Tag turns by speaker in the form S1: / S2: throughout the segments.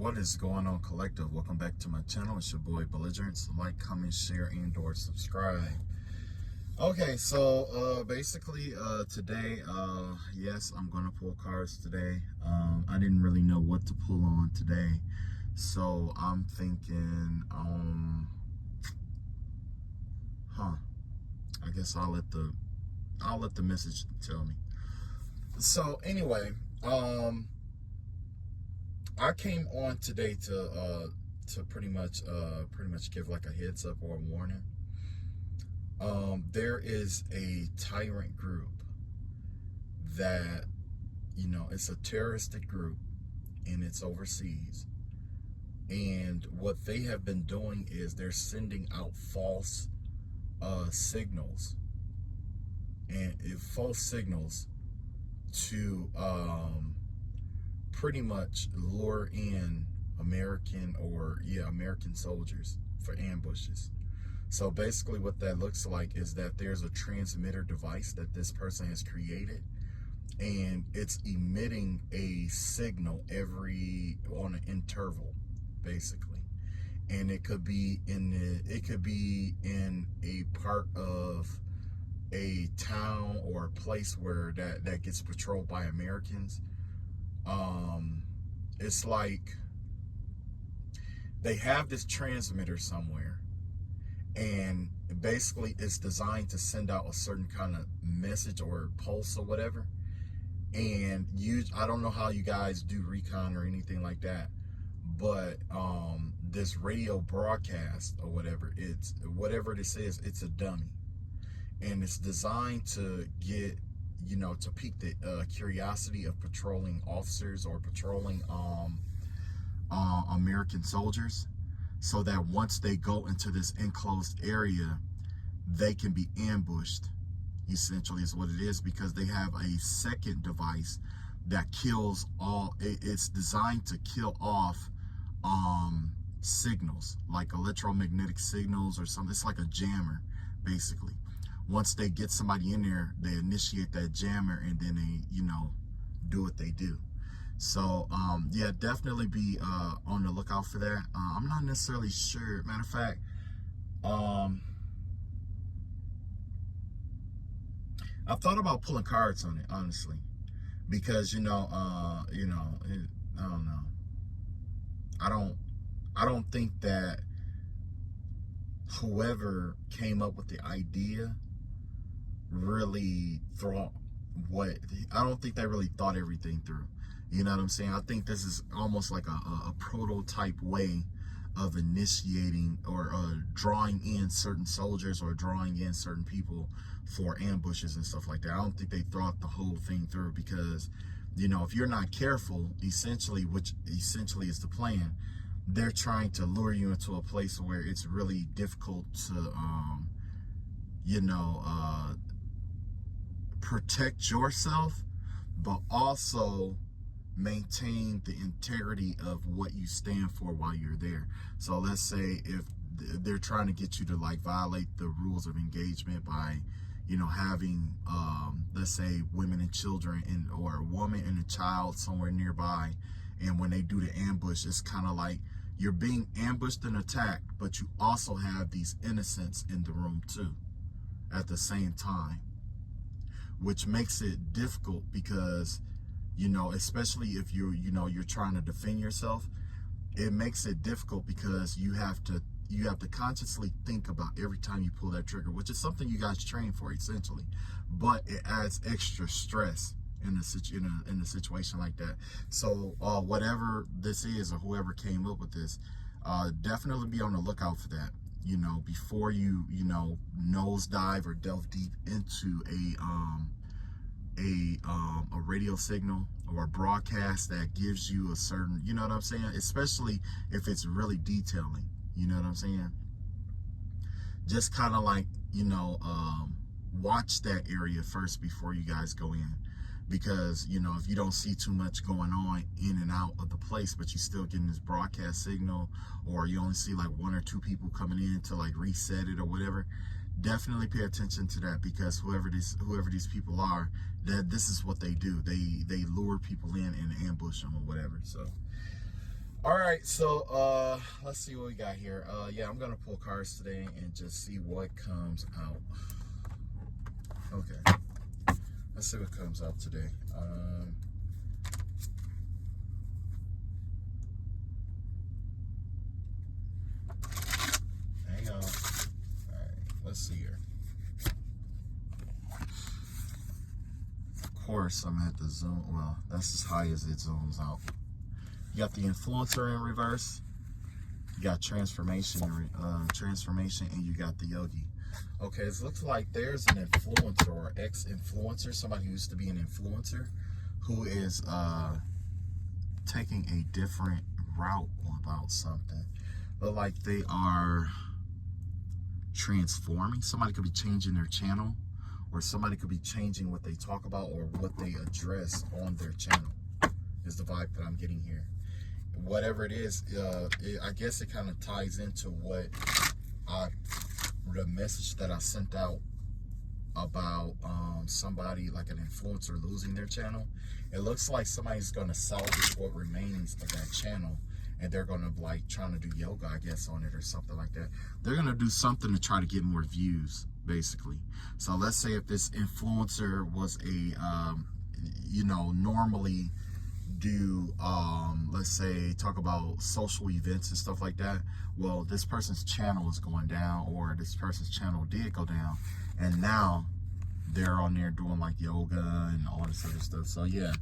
S1: What is going on, collective? Welcome back to my channel. It's your boy Belligerence. Like, comment, share, and or subscribe. Okay, so basically today, yes, I'm gonna pull cards today. I didn't really know what to pull on today, so I'm thinking I guess I'll let the message tell me. So anyway, I came on today to pretty much give like a heads up or a warning. There is a tyrant group that, it's a terroristic group, and it's overseas. And what they have been doing is they're sending out false signals to pretty much lure in American soldiers for ambushes. So basically what that looks like is that there's a transmitter device that this person has created, and it's emitting a signal on an interval, basically. And it could be in a part of a town or a place where that gets patrolled by Americans. It's like they have this transmitter somewhere, and basically it's designed to send out a certain kind of message or pulse or whatever. And I don't know how you guys do recon or anything like that, but this radio broadcast or whatever this is, it's a dummy, and it's designed to get, to pique the curiosity of patrolling officers or patrolling American soldiers, so that once they go into this enclosed area, they can be ambushed, essentially is what it is, because they have a second device that kills it's designed to kill off signals, like electromagnetic signals or something. It's like a jammer, basically. Once they get somebody in there, they initiate that jammer, and then they, do what they do. So, yeah, definitely be on the lookout for that. I'm not necessarily sure. Matter of fact, I've thought about pulling cards on it, honestly, because, I don't know. I don't think that whoever came up with the idea really I don't think they really thought everything through. You know what I'm saying? I think this is almost like a prototype way of initiating or drawing in certain soldiers or drawing in certain people for ambushes and stuff like that. I don't think they thought the whole thing through, because, if you're not careful, which essentially is the plan, they're trying to lure you into a place where it's really difficult to, protect yourself, but also maintain the integrity of what you stand for while you're there. So let's say if they're trying to get you to like violate the rules of engagement by, having, let's say, women and children or a woman and a child somewhere nearby. And when they do the ambush, it's kind of like you're being ambushed and attacked, but you also have these innocents in the room too at the same time, which makes it difficult because, especially if you're trying to defend yourself, it makes it difficult because you have to consciously think about every time you pull that trigger, which is something you guys train for, essentially, but it adds extra stress in a situation like that. So whatever this is, or whoever came up with this, definitely be on the lookout for that, before you nosedive or delve deep into a radio signal or a broadcast that gives you a certain, you know what I'm saying, especially if it's really detailing, you know what I'm saying. Just kind of like, watch that area first before you guys go in, because, if you don't see too much going on in and out of the place, but you still getting this broadcast signal, or you only see like one or two people coming in to like reset it or whatever, definitely pay attention to that, because whoever these people are, that this is what they do. They lure people in and ambush them or whatever. So All right, so let's see what we got here. Yeah, I'm gonna pull cards today and just see what comes out. Okay, let's see what comes out today. Hang on. All right, let's see here. Of course, I'm at the zone. Well, that's as high as it zooms out. You got the influencer in reverse. You got transformation, and you got the yogi. Okay, it looks like there's an influencer or ex-influencer, somebody who used to be an influencer, who is taking a different route about something. But like they are transforming. Somebody could be changing their channel, or somebody could be changing what they talk about or what they address on their channel, is the vibe that I'm getting here. Whatever it is, I guess it kind of ties into what the message that I sent out about somebody like an influencer losing their channel. It looks like somebody's going to salvage what remains of that channel, and they're going to like trying to do yoga, I guess, on it or something like that. They're going to do something to try to get more views, basically. So let's say if this influencer was a normally do let's say talk about social events and stuff like that, well, this person's channel is going down, or this person's channel did go down, and now they're on there doing like yoga and all this other stuff. So yeah,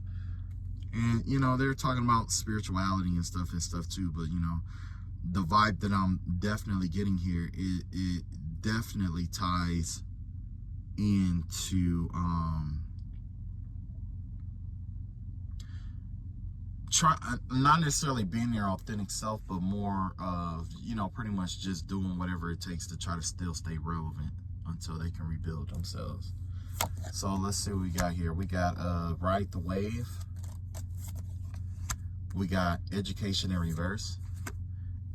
S1: and they're talking about spirituality and stuff too, but the vibe that I'm definitely getting here, it definitely ties into not necessarily being their authentic self, but more of pretty much just doing whatever it takes to try to still stay relevant until they can rebuild themselves. So let's see what we got here. We got Ride the Wave. We got Education in reverse,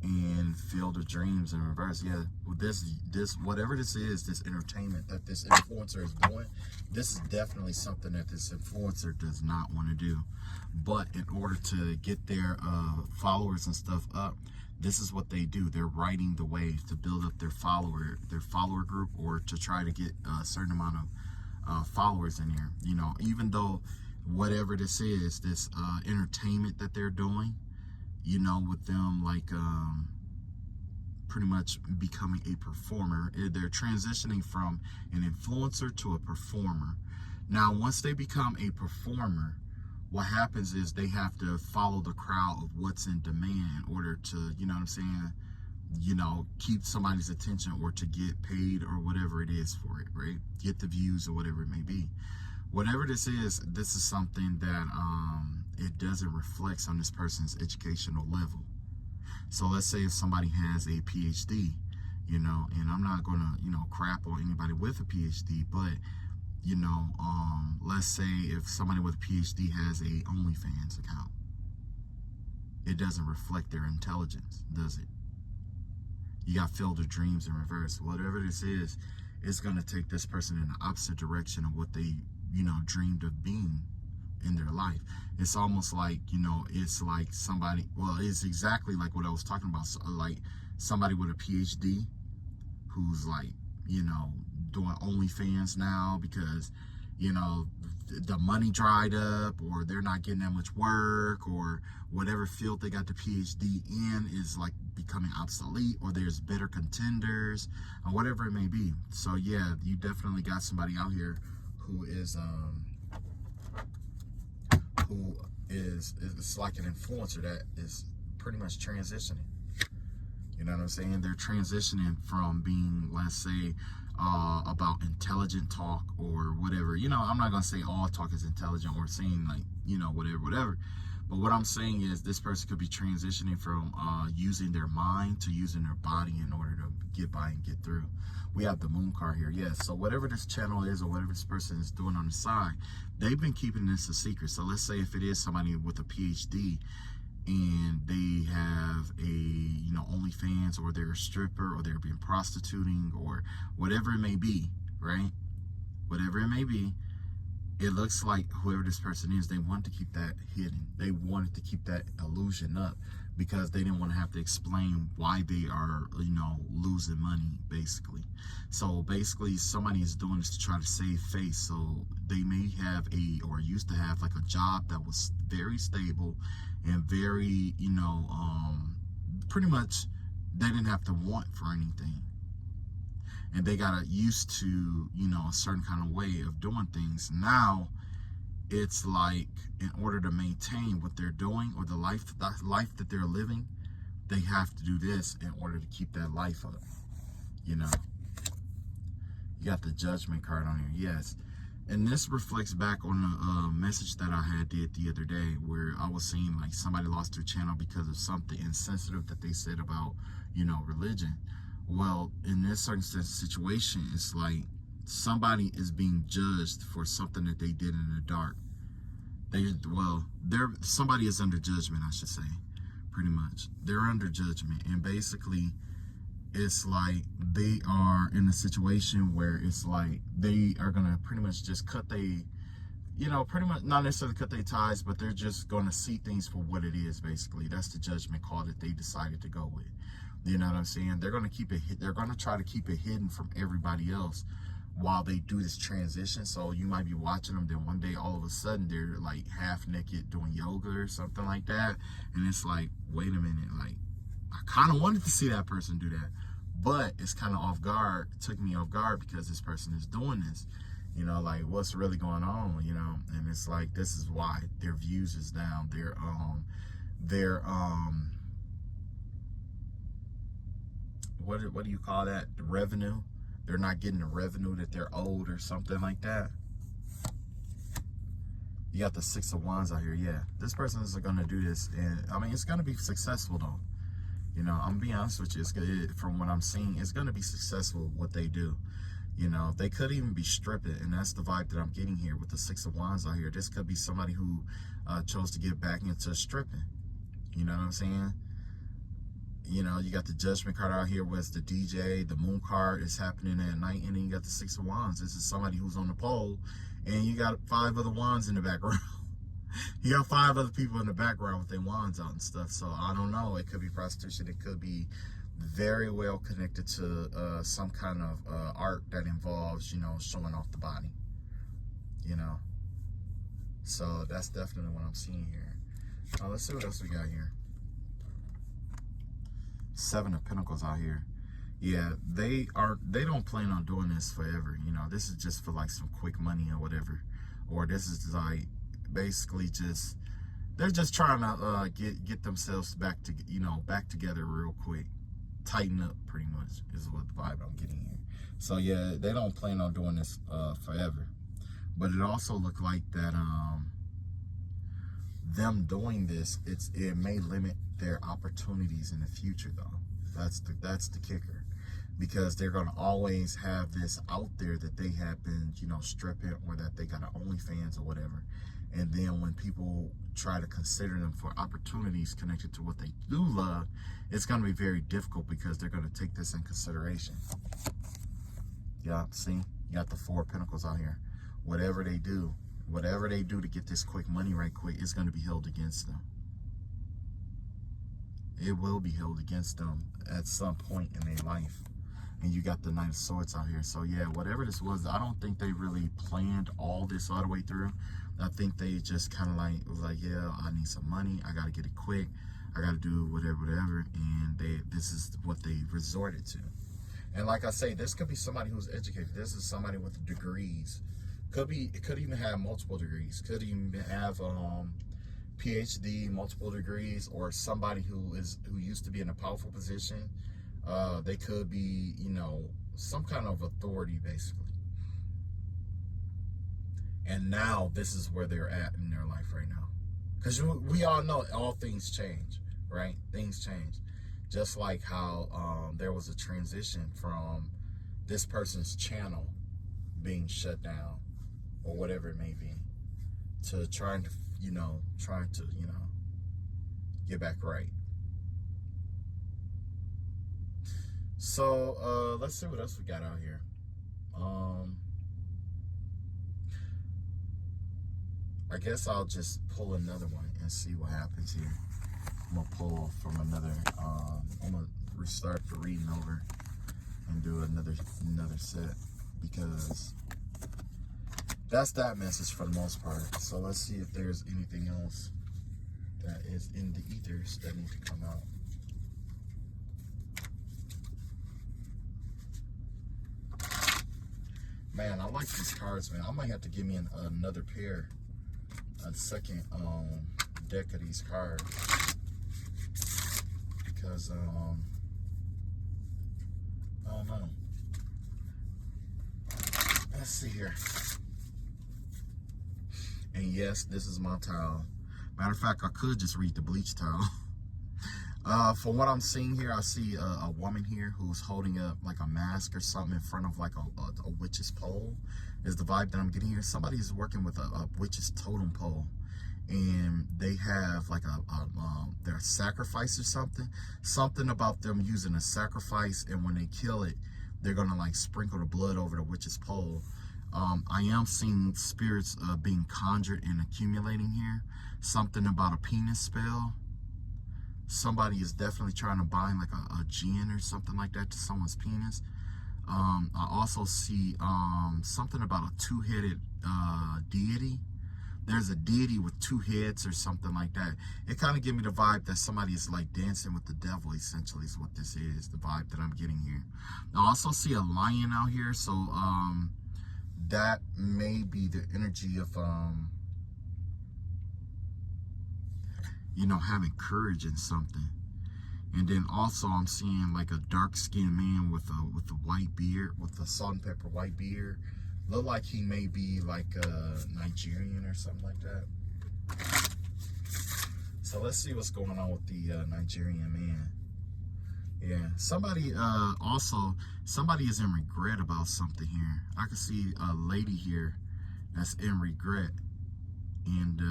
S1: and Field of Dreams in reverse. Yeah, this whatever this is, this entertainment that this influencer is doing, this is definitely something that this influencer does not want to do. But in order to get their followers and stuff up, this is what they do. They're riding the wave to build up their follower group, or to try to get a certain amount of followers in here. Even though whatever this is, this entertainment that they're doing, with them like pretty much becoming a performer. They're transitioning from an influencer to a performer. Now, once they become a performer, what happens is they have to follow the crowd of what's in demand in order to, keep somebody's attention, or to get paid, or whatever it is for it, right? Get the views or whatever it may be. Whatever this is something that it doesn't reflect on this person's educational level. So let's say if somebody has a PhD, and I'm not going to, crap on anybody with a PhD, but, let's say if somebody with a PhD has a OnlyFans account, it doesn't reflect their intelligence, does it? You got Field of Dreams in reverse. Whatever this is, it's going to take this person in the opposite direction of what they, dreamed of being in their life. It's almost like, it's like somebody, well, it's exactly like what I was talking about. So, like somebody with a PhD who's like, doing OnlyFans now because, the money dried up, or they're not getting that much work, or whatever field they got the PhD in is like becoming obsolete, or there's better contenders, or whatever it may be. So yeah, you definitely got somebody out here who is it's like an influencer that is pretty much transitioning. You know what I'm saying? They're transitioning from being, let's say, about intelligent talk or whatever. I'm not going to say all talk is intelligent, or saying like, whatever. But what I'm saying is this person could be transitioning from using their mind to using their body in order to get by and get through. We have the Moon card here. Yes. So whatever this channel is, or whatever this person is doing on the side, they've been keeping this a secret. So let's say if it is somebody with a PhD, and they have a OnlyFans, or they're a stripper, or they're being prostituting, or whatever it may be, right? Whatever it may be, it looks like whoever this person is, they wanted to keep that hidden. They wanted to keep that illusion up because they didn't want to have to explain why they are, losing money, basically. So basically, somebody is doing this to try to save face. So they may have or used to have like a job that was very stable and very, pretty much they didn't have to want for anything. And they got used to, a certain kind of way of doing things. Now, it's like in order to maintain what they're doing or the life that they're living, they have to do this in order to keep that life up. You got the Judgment card on here, yes. And this reflects back on a message that I did the other day where I was seeing like somebody lost their channel because of something insensitive that they said about, religion. Well, in this certain situation, it's like somebody is being judged for something that they did in the dark. Somebody is under judgment, I should say, pretty much. They're under judgment, and basically, it's like they are in a situation where it's like they are gonna pretty much just cut pretty much not necessarily cut their ties, but they're just gonna see things for what it is. Basically, that's the judgment call that they decided to go with. You know what I'm saying? They're going to keep it. They're going to try to keep it hidden from everybody else while they do this transition. So you might be watching them, then one day all of a sudden they're like half naked doing yoga or something like that, and it's like, wait a minute, like I kind of wanted to see that person do that, but it's kind of off guard. It took me off guard because this person is doing this. Like what's really going on? And it's like this is why their views is down. Their what do you call that? The revenue. They're not getting the revenue that they're owed or something like that. You got the Six of Wands out here. Yeah, this person is going to do this, and I mean it's going to be successful though. I'm gonna be honest with you. From what I'm seeing, it's going to be successful what they do. They could even be stripping, and that's the vibe that I'm getting here with the Six of Wands out here. This could be somebody who chose to get back into stripping. You know what I'm saying? You got the Judgment card out here with the DJ. The Moon card is happening at night, and then you got the Six of Wands. This is somebody who's on the pole, and you got 5 other wands in the background. You got 5 other people in the background with their wands out and stuff. So I don't know. It could be prostitution. It could be very well connected to some kind of art that involves, showing off the body. So that's definitely what I'm seeing here. Let's see what else we got here. 7 of Pentacles out here. Yeah, they don't plan on doing this forever. This is just for like some quick money or whatever. Or this is like basically just they're just trying to get themselves back together real quick. Tighten up pretty much is what the vibe I'm getting here. So yeah, they don't plan on doing this forever. But it also looked like that them doing this, it may limit their opportunities in the future though. That's the kicker, because they're gonna always have this out there that they have been stripping, or that they got an OnlyFans or whatever, and then when people try to consider them for opportunities connected to what they do love, it's gonna be very difficult because they're gonna take this in consideration. Yeah, see, you got the 4 of Pentacles out here. Whatever they do to get this quick money right quick, it's going to be held against them. It will be held against them at some point in their life. And you got the Knight of Swords out here. So yeah, whatever this was, I don't think they really planned all this all the way through. I think they just kind of was like, yeah, I need some money. I got to get it quick. I got to do whatever. And this is what they resorted to. And like I say, this could be somebody who's educated. This is somebody with degrees. It could even have multiple degrees. Could even have PhD, multiple degrees, or somebody who used to be in a powerful position. They could be, some kind of authority, basically. And now this is where they're at in their life right now. Because we all know all things change, right? Things change. Just like how there was a transition from this person's channel being shut down, or whatever it may be, to trying to get back right. So let's see what else we got out here. I guess I'll just pull another one and see what happens here. I'm gonna pull from another, I'm gonna restart the reading over and do another set, because that's that message for the most part. So let's see if there's anything else that is in the ethers that need to come out. Man, I like these cards, man. I might have to give me another pair, a second deck of these cards, because I don't know. Let's see here. And yes, this is my towel. Matter of fact, I could just read the bleach towel. From what I'm seeing here, I see a woman here who's holding up like a mask or something in front of like a witch's pole, is the vibe that I'm getting here. Somebody is working with a witch's totem pole, and they have like their sacrifice or something about them using a sacrifice, and when they kill it, they're gonna like sprinkle the blood over the witch's pole. I am seeing spirits being conjured and accumulating here. Something about a penis spell. Somebody is definitely trying to bind like a jinn or something like that to someone's penis. I also see something about a two-headed deity. There's a deity with two heads or something like that. It kind of gives me the vibe that somebody is like dancing with the devil, essentially, is what this is, the vibe that I'm getting here. I also see a lion out here, so that may be the energy of you know, having courage in something. And then also I'm seeing like a dark-skinned man with a white beard, with a salt and pepper white beard. Look like he may be like Nigerian or something like that. So let's see what's going on with the Nigerian man. Yeah, somebody somebody is in regret about something here. I can see a lady here that's in regret, and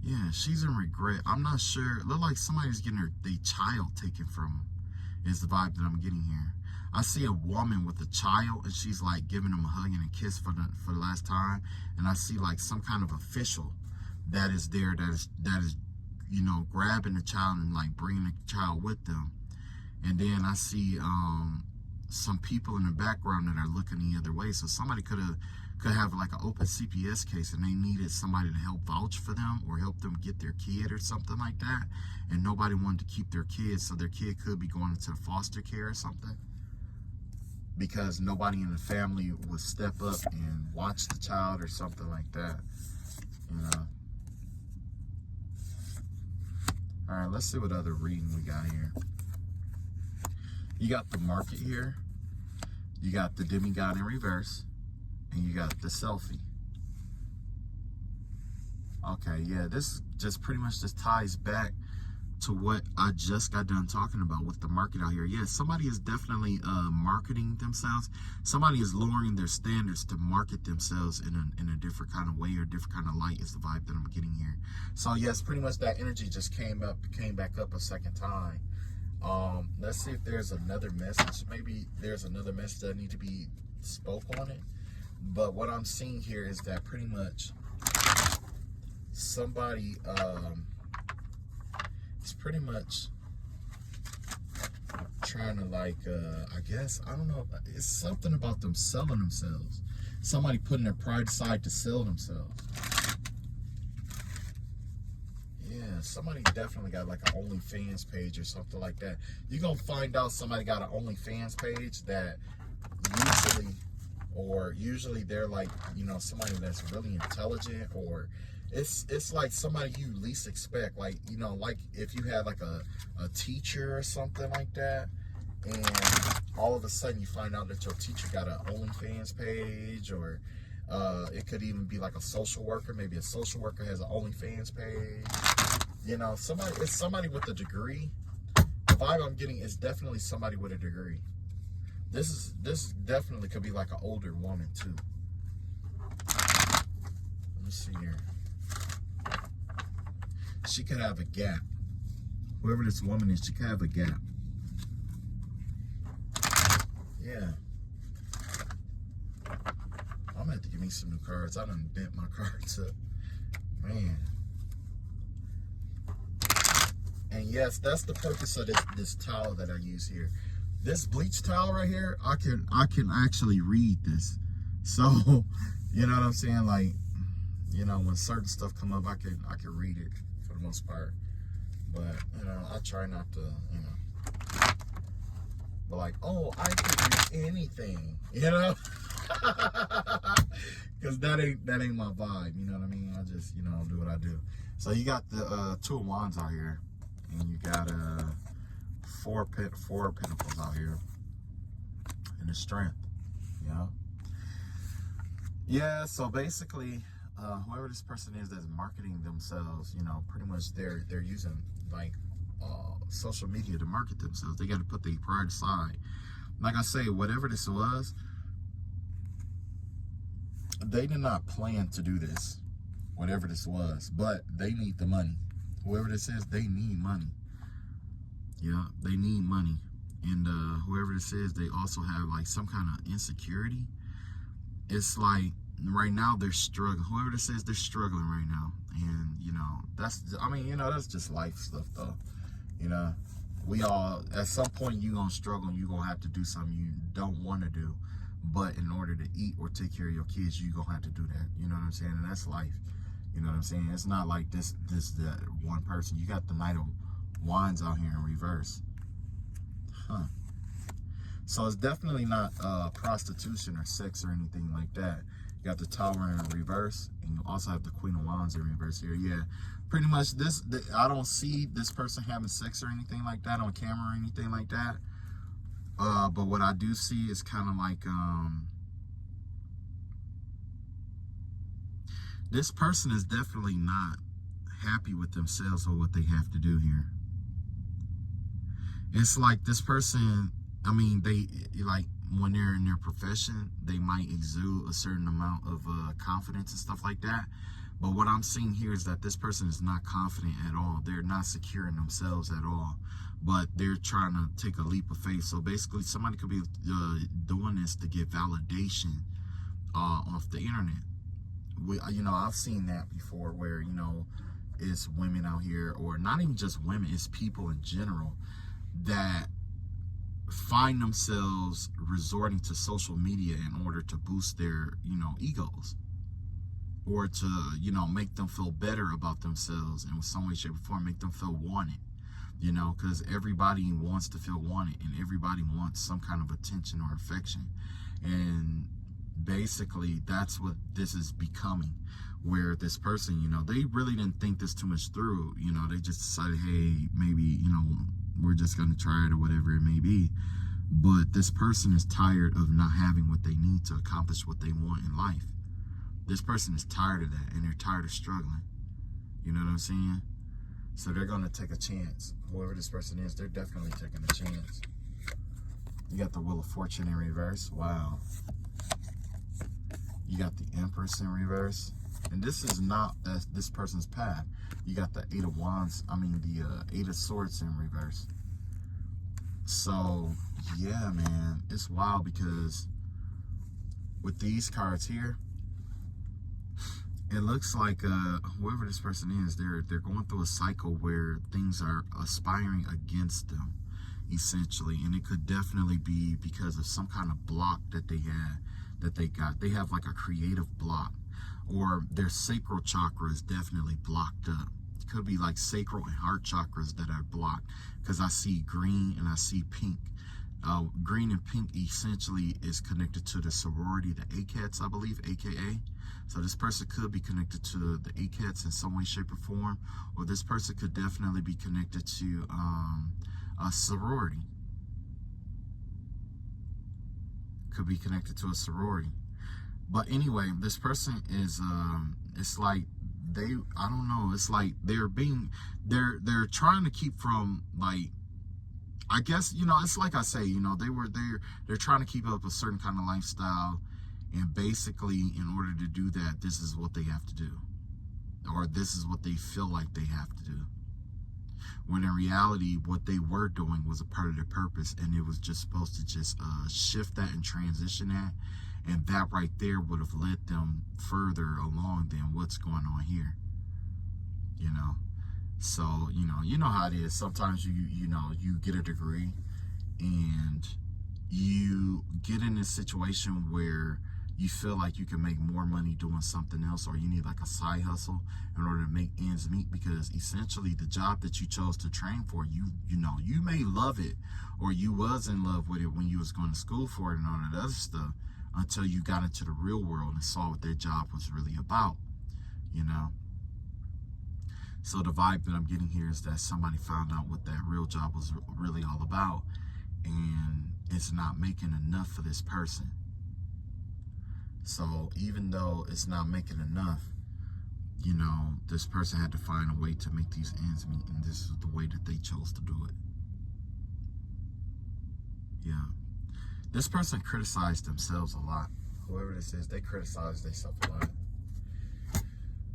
S1: yeah, she's in regret. I'm not sure. It look like somebody's getting their child taken from them, is the vibe that I'm getting here. I see a woman with a child, and she's like giving him a hug and a kiss for the last time. And I see like some kind of official that is there, that is you know, grabbing the child and like bringing the child with them. And then I see some people in the background that are looking the other way. So somebody could have like an open CPS case, and they needed somebody to help vouch for them or help them get their kid or something like that. And nobody wanted to keep their kid, so their kid could be going into foster care or something, because nobody in the family would step up and watch the child or something like that, you know. All right, let's see what other reading we got here. You got the market here. You got the demigod in reverse. And you got the selfie. Okay, yeah, this just pretty much just ties back to what I just got done talking about with the market out here. Yeah, somebody is definitely marketing themselves. Somebody is lowering their standards to market themselves in a different kind of way or different kind of light, is the vibe that I'm getting here. So yes, pretty much that energy just came back up a second time. Let's see if there's another message. Maybe there's another message that need to be spoke on it. But what I'm seeing here is that pretty much somebody is pretty much trying to like, I guess, I don't know, it's something about them selling themselves. Somebody putting their pride aside to sell themselves. Yeah, somebody definitely got like an OnlyFans page or something like that. You're going to find out somebody got an OnlyFans page that usually they're like, you know, somebody that's really intelligent, or it's like somebody you least expect. Like, you know, like if you had like a teacher or something like that, and all of a sudden you find out that your teacher got an OnlyFans page, or it could even be like a social worker. Maybe a social worker has an OnlyFans page. You know, it's somebody with a degree. The vibe I'm getting is definitely somebody with a degree. This definitely could be like an older woman too. Let me see here. She could have a gap. Whoever this woman is, she could have a gap. Yeah. I'm gonna have to give me some new cards. I done bent my cards up, man. And yes, that's the purpose of this towel that I use here. This bleach towel right here, I can actually read this. So, you know what I'm saying? Like, you know, when certain stuff come up, I can read it for the most part. But, you know, I try not to, you know. But like, oh, I can read anything, you know? Because that ain't my vibe, you know what I mean? I just, you know, do what I do. So you got the Two of Wands out here. And you got four pentacles out here, and the Strength, you know. Yeah, so basically, whoever this person is that's marketing themselves, you know, pretty much they're using like social media to market themselves. They got to put their pride aside. Like I say, whatever this was, they did not plan to do this. Whatever this was, but they need the money. Whoever this is, they need money. Yeah, they need money. And whoever this is, they also have like some kind of insecurity. It's like right now they're struggling. Whoever this is, they're struggling right now. And, you know, that's, I mean, you know, that's just life stuff though. You know, we all, at some point you're going to struggle and you're going to have to do something you don't want to do. But in order to eat or take care of your kids, you're going to have to do that. You know what I'm saying? And that's life. You know what I'm saying? It's not like this that one person. You got the Knight of Wands out here in reverse. Huh. So it's definitely not prostitution or sex or anything like that. You got the Tower in reverse, and you also have the Queen of Wands in reverse here. Yeah, pretty much I don't see this person having sex or anything like that on camera or anything like that. But what I do see is kind of like this person is definitely not happy with themselves or what they have to do here. It's like this person, I mean, they like when they're in their profession, they might exude a certain amount of confidence and stuff like that. But what I'm seeing here is that this person is not confident at all. They're not secure in themselves at all. But they're trying to take a leap of faith. So basically, somebody could be doing this to get validation off the internet. You know, I've seen that before where, you know, it's women out here, or not even just women, it's people in general that find themselves resorting to social media in order to boost their, you know, egos, or to, you know, make them feel better about themselves in some way, shape, or form, make them feel wanted, you know, because everybody wants to feel wanted and everybody wants some kind of attention or affection. And basically that's what this is becoming, where this person, you know, they really didn't think this too much through. You know, they just decided, hey, maybe, you know, we're just going to try it or whatever it may be. But this person is tired of not having what they need to accomplish what they want in life. This person is tired of that, and they're tired of struggling. You know what I'm saying? So they're going to take a chance. Whoever this person is, they're definitely taking a chance. You got the Wheel of Fortune in reverse. Wow. You got the Empress in reverse. And this is not this person's path. You got the Eight of Wands, the Eight of Swords in reverse. So, yeah, man, it's wild because with these cards here, it looks like whoever this person is, they're going through a cycle where things are aspiring against them, essentially. And it could definitely be because of some kind of block that they had, that they got. They have like a creative block, or their sacral chakra is definitely blocked up. It could be like sacral and heart chakras that are blocked, because I see green and I see pink. Green and pink essentially is connected to the sorority, the ACATs, I believe, AKA. So this person could be connected to the ACATs in some way, shape, or form, or this person could definitely be connected to a sorority. Could be connected to a sorority. But anyway, this person is it's like I don't know, it's like they're trying to keep from, like, I guess, you know, it's like I say, you know, they're trying to keep up a certain kind of lifestyle, and basically in order to do that, this is what they have to do, or this is what they feel like they have to do, when in reality what they were doing was a part of their purpose, and it was just supposed to just shift that and transition that And that right there would have led them further along than what's going on here, you know. So, you know how it is. Sometimes you get a degree and you get in this situation where you feel like you can make more money doing something else, or you need like a side hustle in order to make ends meet, because essentially the job that you chose to train for, you may love it, or you was in love with it when you was going to school for it and all that other stuff, until you got into the real world and saw what their job was really about, you know. So the vibe that I'm getting here is that somebody found out what that real job was really all about, and it's not making enough for this person. So even though it's not making enough, this person had to find a way to make these ends meet, and this is the way that they chose to do it. Yeah. This person criticized themselves a lot. Whoever this is, they criticize themselves a lot.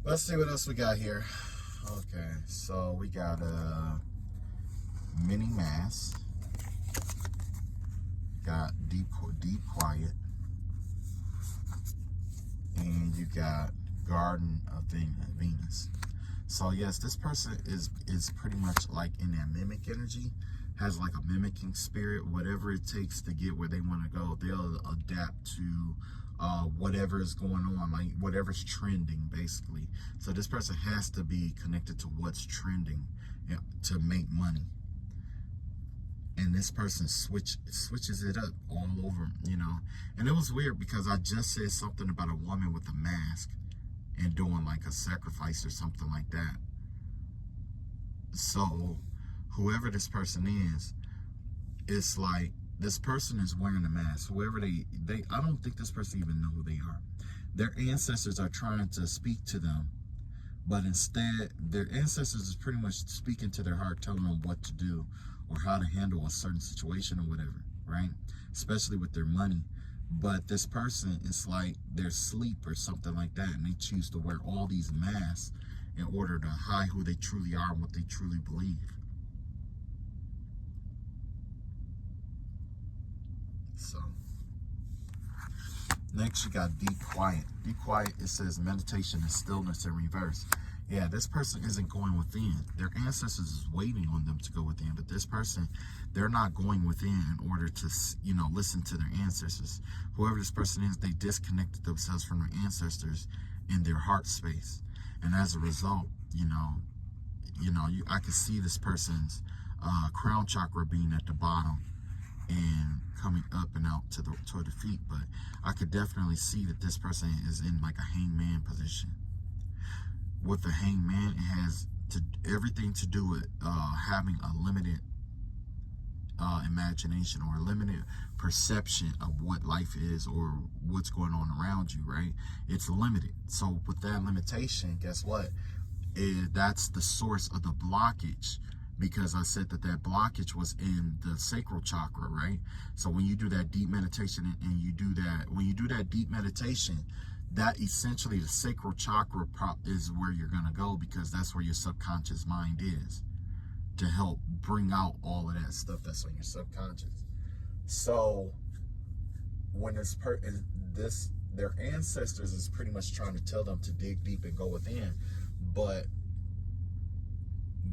S1: Let's see what else we got here. Okay, so we got a mini mass, got deep quiet, and you got Garden of Venus. So yes, this person is pretty much like in that mimic energy, has like a mimicking spirit. Whatever it takes to get where they want to go, they'll adapt to whatever is going on, like whatever's trending, basically. So this person has to be connected to what's trending to make money. And this person switches it up all over, And it was weird because I just said something about a woman with a mask and doing like a sacrifice or something like that. So whoever this person is, it's like this person is wearing a mask. Whoever I don't think this person even know who they are. Their ancestors are trying to speak to them, but instead their ancestors is pretty much speaking to their heart, telling them what to do or how to handle a certain situation or whatever, right? Especially with their money. But this person, it's like they're asleep or something like that, and they choose to wear all these masks in order to hide who they truly are and what they truly believe. So next you got deep quiet. Deep quiet, it says meditation and stillness in reverse. Yeah, this person isn't going within. Their ancestors is waiting on them to go within, but this person, they're not going within in order to, listen to their ancestors. Whoever this person is, they disconnected themselves from their ancestors in their heart space. And as a result, I can see this person's crown chakra being at the bottom and coming up and out toward the feet. But I could definitely see that this person is in like a hangman position. With the hangman, it has everything to do with having a limited imagination or a limited perception of what life is or what's going on around you, right? It's limited. So with that limitation, guess what? That's the source of the blockage, because I said that blockage was in the sacral chakra, right? So when you do that deep meditation and when you do that deep meditation, that essentially the sacral chakra is where you're going to go, because that's where your subconscious mind is, to help bring out all of that stuff that's on your subconscious. So when their ancestors is pretty much trying to tell them to dig deep and go within, but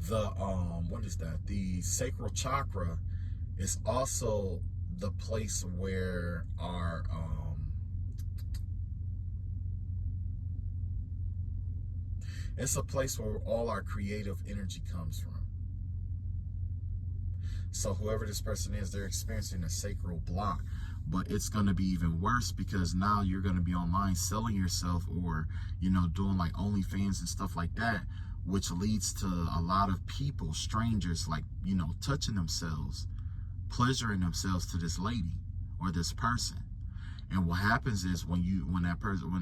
S1: the sacral chakra is also the place where our it's a place where all our creative energy comes from. So whoever this person is, they're experiencing a sacral block. But it's going to be even worse, because now you're going to be online selling yourself, or, doing like OnlyFans and stuff like that, which leads to a lot of people, strangers, like, touching themselves, pleasuring themselves to this lady or this person. And what happens is when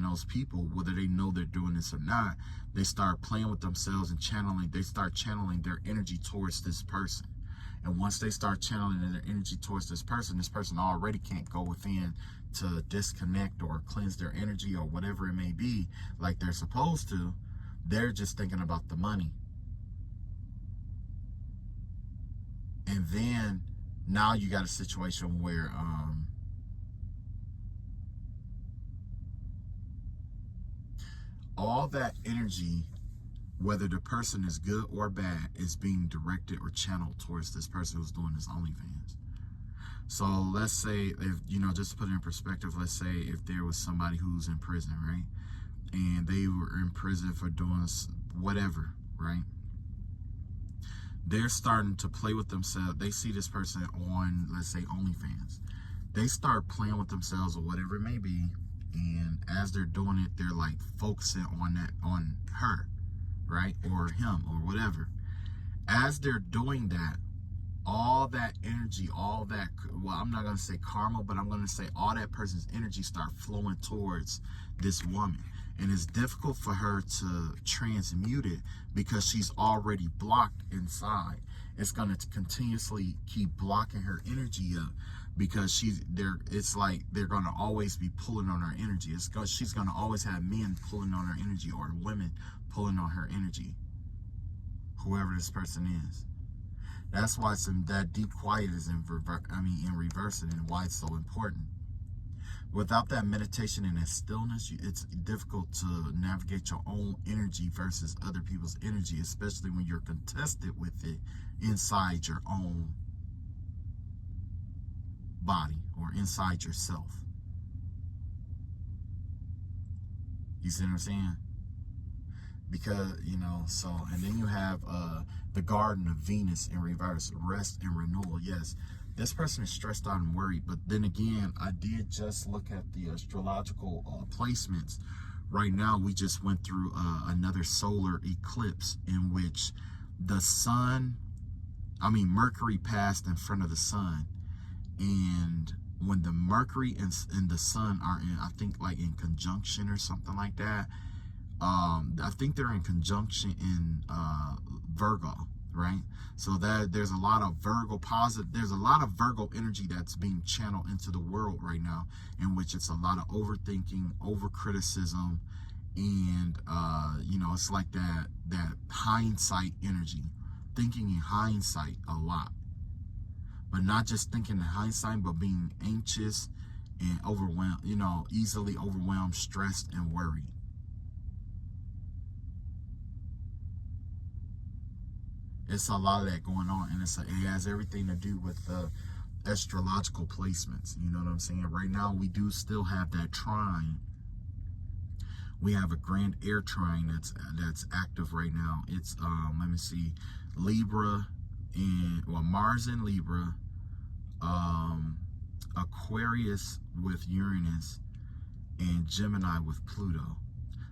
S1: those people, whether they know they're doing this or not, they start playing with themselves and they start channeling their energy towards this person. And once they start channeling their energy towards this person already can't go within to disconnect or cleanse their energy or whatever it may be like they're supposed to. They're just thinking about the money. And then now you got a situation where all that energy, whether the person is good or bad, is being directed or channeled towards this person who's doing this OnlyFans. So let's say, if, you know, just to put it in perspective, let's say if there was somebody who's in prison, right? And they were in prison for doing whatever, right? They're starting to play with themselves. They see this person on, let's say, OnlyFans. They start playing with themselves or whatever it may be. And as they're doing it, they're like focusing on her, right? Or him or whatever. As they're doing that, all that energy, all that, well, I'm not going to say karma, but I'm going to say all that person's energy start flowing towards this woman. And it's difficult for her to transmute it because she's already blocked inside. It's going to continuously keep blocking her energy up because it's like they're going to always be pulling on her energy. She's going to always have men pulling on her energy or women pulling on her energy, whoever this person is. That's why that deep quiet is in reverse, and why it's so important. Without that meditation and that stillness, it's difficult to navigate your own energy versus other people's energy, especially when you're contested with it inside your own body or inside yourself. You see what I'm saying? Because, you know, so, and then you have the Garden of Venus in reverse, rest and renewal. Yes, this person is stressed out and worried, but then again, I did just look at the astrological placements. Right now, we just went through another solar eclipse in which the sun, Mercury passed in front of the sun. And when the Mercury and the sun are in, I think like in conjunction or something like that, I think they're in conjunction in Virgo, right? So that there's a lot of there's a lot of Virgo energy that's being channeled into the world right now, in which it's a lot of overthinking, over criticism, and you know, it's like that hindsight energy, thinking in hindsight a lot, but not just thinking in hindsight, but being anxious and overwhelmed, you know, easily overwhelmed, stressed, and worried. It's a lot of that going on, and it has everything to do with the astrological placements. You know what I'm saying? Right now, we do still have that trine. We have a grand air trine that's active right now. It's let me see, Libra and Mars in Libra, Aquarius with Uranus, and Gemini with Pluto.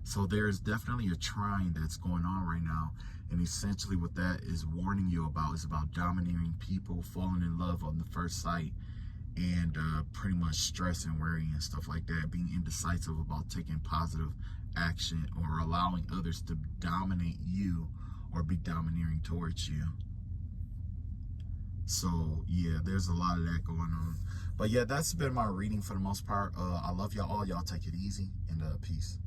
S1: So there's definitely a trine that's going on right now. And essentially what that is warning you about is about domineering people, falling in love on the first sight, and pretty much stress and worry and stuff like that, being indecisive about taking positive action or allowing others to dominate you or be domineering towards you. So yeah, there's a lot of that going on. But yeah, that's been my reading for the most part. I love y'all all. Y'all take it easy, and peace.